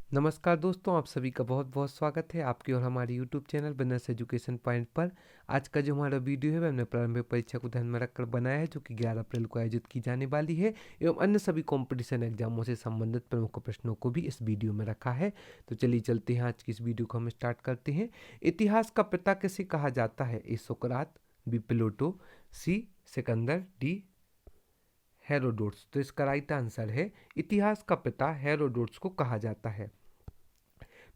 नमस्कार दोस्तों, आप सभी का बहुत बहुत स्वागत है आपके और हमारे YouTube channel business education point पर। आज का जो हमारा वीडियो है वह हमने प्रारंभिक परीक्षा को ध्यान में रखकर बनाया है, जो कि 11 अप्रैल को आयोजित की जाने वाली है एवं अन्य सभी कंपटीशन एग्जामों से संबंधित प्रमुख प्रश्नों को भी इस वीडियो में रखा है। तो चलिए चलते हैं, आज की इस वीडियो को हम स्टार्ट करते हैं। इतिहास का पिता किसे कहा जाता है? ए सुकरात, बी प्लेटो, सी सिकंदर, डी हेरोडोट्स। तो इसका राइट आंसर है इतिहास का पिता हेरोडोट्स को कहा जाता है।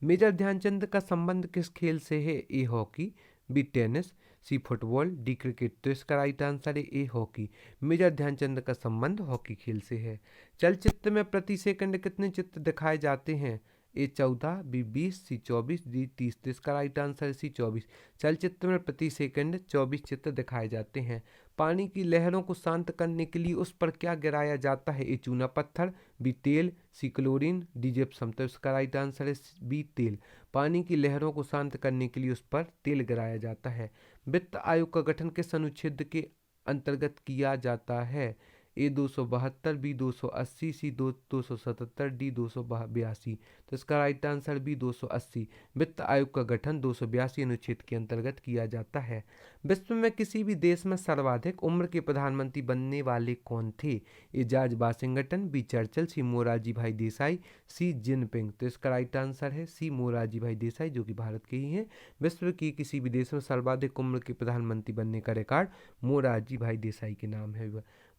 मेजर ध्यानचंद का संबंध किस खेल से है? A hockey, B tennis, C football, D cricket. तो इसका राइट आंसर है ए हॉकी। मेजर ध्यानचंद का संबंध हॉकी खेल से है। चलचित्र में प्रति सेकंड कितने चित्र दिखाए जाते हैं? ए 14, बी 20, सी 24, डी 30। तो इसका राइट आंसर है सी 24। चलचित्र में प्रति सेकंड 24 चित्र दिखाए जाते हैं। पानी की लहरों को शांत करने के लिए उस पर क्या गिराया जाता है? ए चूना पत्थर, बी तेल, सी क्लोरीन, डी जिप्सम। तो इसका राइट आंसर है बी तेल। पानी की लहरों को शांत करने के लिए उस पर तेल गिराया जाता है। वित्त आयोग का गठन किस अनुच्छेद के अंतर्गत किया जाता है? ए 272, बी 280, सी 277, डी 282। तो इसका राइट आंसर बी 280। वित्त आयोग का गठन 282 अनुच्छेद के अंतर्गत किया जाता है। विश्व में किसी भी देश में सर्वाधिक उम्र के प्रधानमंत्री बनने वाले कौन थे? A George Washington, B Churchill, C Morarji Bhai Desai, C Jinping. तो इसका राइट आंसर है सी मोरारजी भाई देसाई, जो कि भारत के ही हैं। विश्व की किसी भी देश में सर्वाधिक उम्र के प्रधानमंत्री बनने का रिकॉर्ड मोरारजी भाई देसाई के नाम है।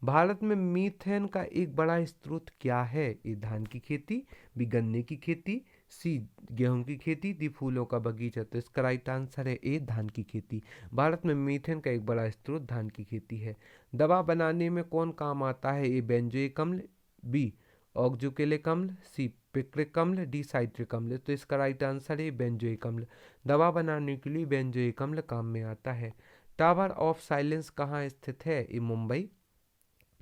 भारत में मीथेन का एक बड़ा स्रोत क्या है? ए धान की खेती, बी गन्ने की खेती, सी गेहूं की खेती, दी फूलों का बगीचा। तो इसका राइट आंसर है ए धान की खेती। भारत में मीथेन का एक बड़ा स्रोत धान की खेती है। दवा बनाने में कौन काम आता है? ए बेंजोइक अम्ल, बी ऑक्जुकेलिक अम्ल, सी पिक्रिक अम्ल, डी साइट्रिक अम्ल। तो इसका राइट आंसर है बेंजोइक अम्ल। दवा बनाने के लिए बेंजोइक अम्ल काम में आता है। टावर ऑफ साइलेंस कहाँ स्थित है? A Mumbai,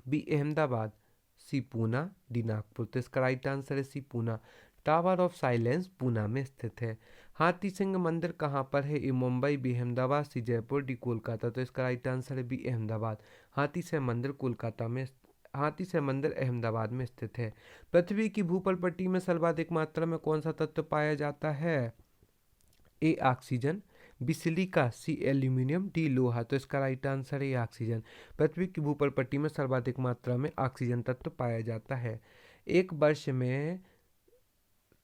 B Ahmedabad, C Poona, D Nagpur. तो इसका राइट आंसर है C Poona. Tower of silence Poona में स्थित है। हाथी सिंह मंदिर कहाँ पर है? A Mumbai, B Ahmedabad, C Jaipur, D Kolkata. तो इसका राइट आंसर है बी अहमदाबाद। हाथी सिंह मंदिर कोलकाता में, हाथी सिंह मंदिर अहमदाबाद में स्थित है। पृथ्वी की भूपल पट्टी में सर्वाधिक मात्रा में कौन सा तत्व पाया जाता है? A oxygen, B silica, C aluminium, D लोहा। तो इसका राइट आंसर है ऑक्सीजन। पृथ्वी की भूपल पट्टी में सर्वाधिक मात्रा में ऑक्सीजन तत्व पाया जाता है। एक वर्ष में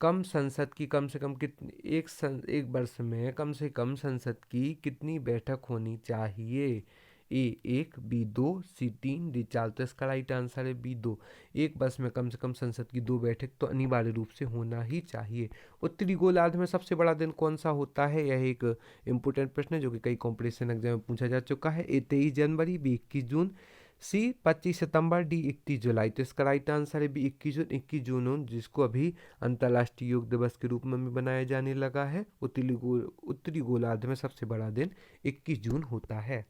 कम संसद की कम से कम कितनी एक वर्ष में कम से कम संसद की कितनी बैठक होनी चाहिए? ए 1, बी 2, सी 3, डी 4। तो इसका राइट आंसर है बी 2। एक वर्ष में कम से कम संसद की 2 बैठक तो अनिवार्य रूप से होना ही चाहिए। उत्तरी गोलार्ध में सबसे बड़ा दिन कौन सा होता है? यह एक इम्पोर्टेंट प्रश्न है, जो कि कई कॉम्पिटिशन एग्जाम में पूछा जा चुका है। ए 23 जनवरी, बी 21 जून, सी 25 सितंबर, डी 31 जुलाई। तो इसका राइट आंसर है बी 21 जून। 21 जून जिसको अभी अंतर्राष्ट्रीय योग दिवस के रूप में भी बनाया जाने लगा है। उत्तरी गोलार्ध में सबसे बड़ा दिन 21 जून होता है।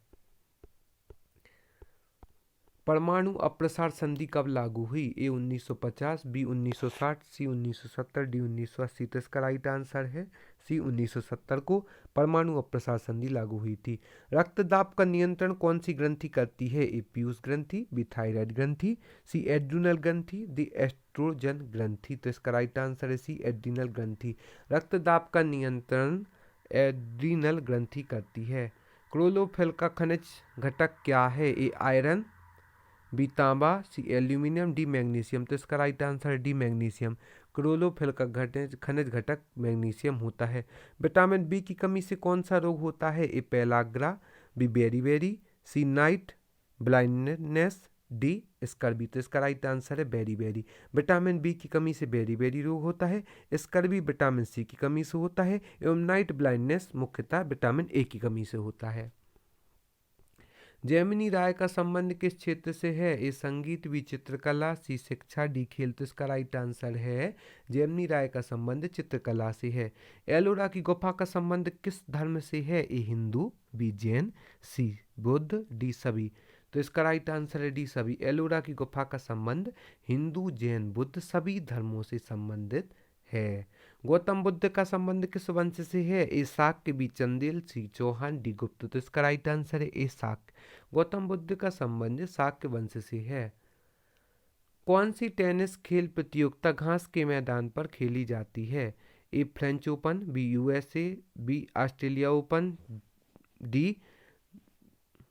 परमाणु अप्रसार संधि कब लागू हुई? ए 1950, बी 1960, सी 1970, डी 1980। तो इसका राइट आंसर है सी 1970 को परमाणु अप्रसार संधि लागू हुई थी। रक्तदाब का नियंत्रण कौन सी ग्रंथि करती है? ए पीयूष ग्रंथि, बी थायराइड ग्रंथि, सी एड्रिनल ग्रंथि, डी एस्ट्रोजन ग्रंथि। तो इसका राइट आंसर है सी एड्रिनल ग्रंथि। रक्तदाब का नियंत्रण एड्रिनल ग्रंथि करती है। क्लोरोफिल का खनिज घटक क्या है? ए आयरन, बी तांबा, सी एल्यूमिनियम, डी मैग्नीशियम। तो इसका राइट आंसर है डी मैग्नीशियम। क्लोरोफिल का खनिज घटक मैग्नीशियम होता है। विटामिन बी की कमी से कौन सा रोग होता है? ए पेलाग्रा, बी बेरीबेरी, सी नाइट ब्लाइंडनेस, डी स्कर्बी। तो इसका राइट आंसर है बेरीबेरी। विटामिन बी की कमी से बेरीबेरी रोग होता है। स्कर्बी विटामिन सी की कमी से होता है एवं नाइट ब्लाइंडनेस मुख्यतः विटामिन ए की कमी से होता है। जैमिनी राय का संबंध किस क्षेत्र से है? ए संगीत, बी चित्रकला, सी शिक्षा, डी खेल। तो इसका राइट आंसर है जैमिनी राय का संबंध चित्रकला से है। एलोरा की गुफा का संबंध किस धर्म से है? ए हिंदू, बी जैन, सी बुद्ध, डी सभी। तो इसका राइट आंसर है डी सभी। एलोरा की गुफा का संबंध हिंदू, जैन, बुद्ध सभी धर्मों से संबंधित है। गौतम बुद्ध का संबंध किस वंश से है? ए शाक्य, बी चंदेल, सी चौहान, डी गुप्त। तो इसका राइट आंसर है ए शाक्य। गौतम बुद्ध का संबंध शाक्य वंश से है। कौन सी टेनिस खेल प्रतियोगिता घास के मैदान पर खेली जाती है? A French Open, B USA, B Australia Open, D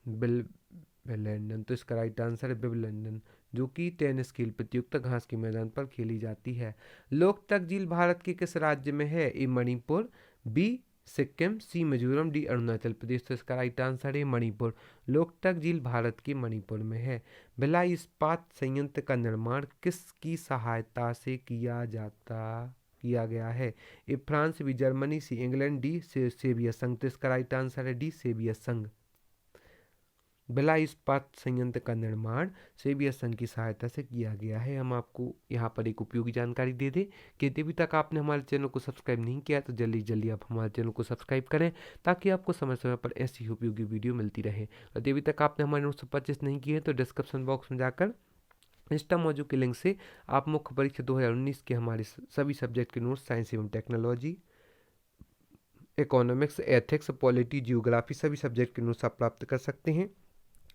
Wimbledon. तो इसका राइट आंसर है विंबलडन, जो कि टेनिस खेल प्रतियोगिता घास के मैदान पर खेली जाती है। लोकतक झील भारत के किस राज्य में है? ए मणिपुर, बी सिक्किम, सी मिजोरम, डी अरुणाचल प्रदेश। तो इसका राइट आंसर है मणिपुर। लोकतक झील भारत के मणिपुर में है। भिलाई इस्पात संयंत्र का निर्माण किसकी सहायता से किया गया है? A France, B Germany, C England, D Soviet संघ। तो इसका राइट आंसर है डी सेवियत संघ। भिलाई इस्पात संयंत्र का निर्माण सेवियत संघ की सहायता से किया गया है। हम आपको यहाँ पर एक उपयोगी जानकारी दे दें कि यदि अभी तक आपने हमारे चैनल को सब्सक्राइब नहीं किया तो जल्दी जल्दी आप हमारे चैनल को सब्सक्राइब करें, ताकि आपको समय समय पर ऐसी ही उपयोगी वीडियो मिलती रहे। यदि अभी तक आपने हमारे नोट्स परचेस नहीं किए तो डिस्क्रिप्शन बॉक्स में जाकर इंस्टा मौजू के लिंक से आप मुख्य परीक्षा 2019 के हमारे सभी सब्जेक्ट के नोट्स, साइंस एवं technology, economics, ethics, polity, geography सभी सब्जेक्ट के नोट्स आप प्राप्त कर सकते हैं।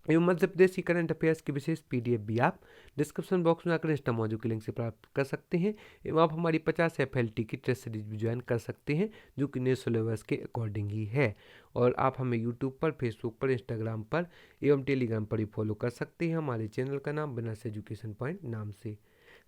एवं मध्य प्रदेश की करंट अफेयर्स की विशेष पीडीएफ भी आप डिस्क्रिप्शन बॉक्स में आकर इंस्टा मौजू के लिंक से प्राप्त कर सकते हैं। एवं आप हमारी 50 FLT की टेस्ट सीरीज भी ज्वाइन कर सकते हैं, जो कि नए सिलेबस के अकॉर्डिंग ही है। और आप हमें यूट्यूब पर, फेसबुक पर, इंस्टाग्राम पर एवं टेलीग्राम पर ही फॉलो कर सकते हैं। हमारे चैनल का नाम विनर्स एजुकेशन पॉइंट नाम से।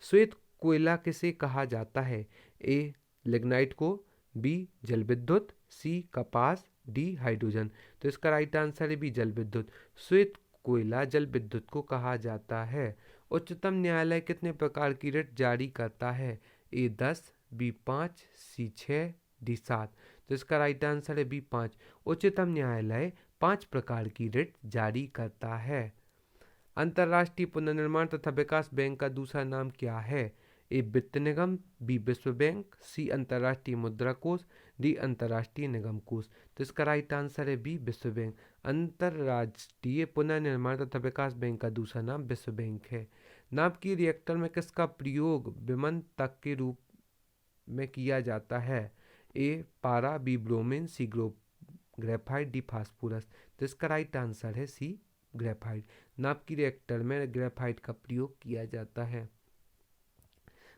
श्वेत कोयला किसे कहा जाता है? ए लिग्नाइट को, बी जल विद्युत, सी कपास, डी हाइड्रोजन। तो इसका राइट आंसर है बी जल विद्युत। श्वेत कोयला जल विद्युत को कहा जाता है। उच्चतम न्यायालय कितने प्रकार की रिट जारी करता है? ए 10, बी 5, सी 6, डी 7। तो इसका राइट आंसर है बी 5। उच्चतम न्यायालय 5 प्रकार की रिट जारी करता है। अंतर्राष्ट्रीय पुनर्निर्माण तथा विकास बैंक का दूसरा नाम क्या है? ए वित्त निगम, बी विश्व बैंक, सी अंतर्राष्ट्रीय मुद्रा कोष, डी अंतर्राष्ट्रीय निगम कोष। तो इसका राइट आंसर है बी विश्व बैंक। अंतर्राष्ट्रीय पुनर्निर्माण तथा विकास बैंक का दूसरा नाम विश्व बैंक है। नाभिकीय रिएक्टर में किसका प्रयोग विमन तक के रूप में किया जाता है? ए पारा, बी ब्रोमीन, सी ग्रेफाइट, डी फास्फोरस। तो इसका राइट आंसर है सी ग्रेफाइट। नाभिकीय रिएक्टर में ग्रेफाइट का प्रयोग किया जाता है।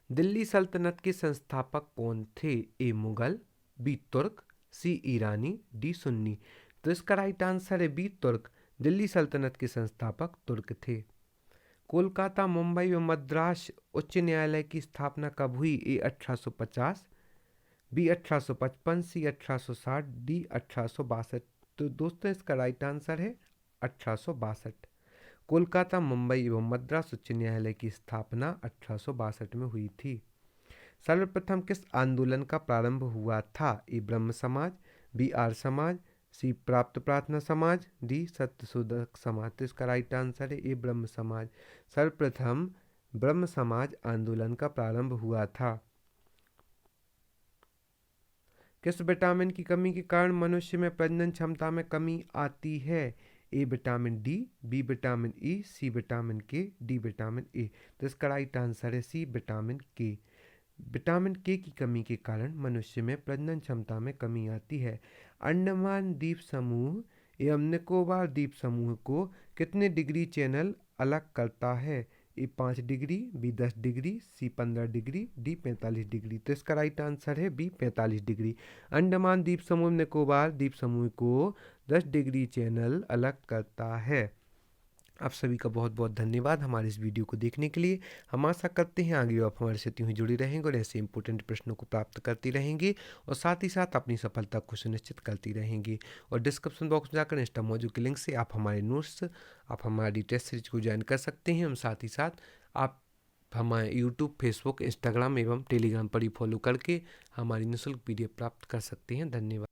दिल्ली सल्तनत के संस्थापक कौन थे? ए मुगल, बी तुर्क, सी ईरानी, डी सुन्नी। तो इसका राइट आंसर है बी तुर्क। दिल्ली सल्तनत के संस्थापक तुर्क थे। कोलकाता, मुंबई व मद्रास उच्च न्यायालय की स्थापना कब हुई? ए 1850, बी 1855, सी 1860, डी 1862। तो दोस्तों इसका राइट आंसर है 1862। कोलकाता, मुंबई एवं मद्रास उच्च न्यायालय की स्थापना 1862 में हुई थी। सर्वप्रथम किस आंदोलन का प्रारंभ हुआ था? ए ब्रह्म समाज, बी आर्य समाज, सी प्राप्त प्रार्थना समाज, डी सत्यशोधक समाज। तो इसका राइट आंसर है ए ब्रह्म समाज। सर्वप्रथम ब्रह्म समाज आंदोलन का प्रारंभ हुआ था। किस विटामिन की कमी के कारण मनुष्य में प्रजनन क्षमता में कमी आती है? A vitamin D, B vitamin E, C vitamin K, D vitamin A. तो इसका राइट आंसर है सी विटामिन के। विटामिन के की कमी के कारण मनुष्य में प्रजनन क्षमता में कमी आती है। अंडमान द्वीप समूह एवं निकोबार द्वीप समूह को कितने डिग्री चैनल अलग करता है? ए 5 डिग्री, बी 10 डिग्री, सी 15 डिग्री, डी 45 डिग्री। तो इसका राइट आंसर है बी 45 डिग्री। अंडमान द्वीप समूह निकोबार द्वीप समूह को 10 डिग्री चैनल अलग करता है। आप सभी का बहुत बहुत धन्यवाद हमारे इस वीडियो को देखने के लिए। हम आशा करते हैं आगे आप हमारे साथ यूँ ही जुड़ी रहेंगे और ऐसे इंपॉर्टेंट प्रश्नों को प्राप्त करती रहेंगी और साथ ही साथ अपनी सफलता को सुनिश्चित करती रहेंगी। और डिस्क्रिप्शन बॉक्स में जाकर इंस्टा मौजू के लिंक से आप हमारे नोट्स, आप हमारी टेस्ट सीरीज को ज्वाइन कर सकते हैं। हम साथ ही साथ आप हमारे यूट्यूब, फेसबुक, इंस्टाग्राम एवं टेलीग्राम पर ही फॉलो करके हमारी निःशुल्क PDF प्राप्त कर सकते हैं। धन्यवाद।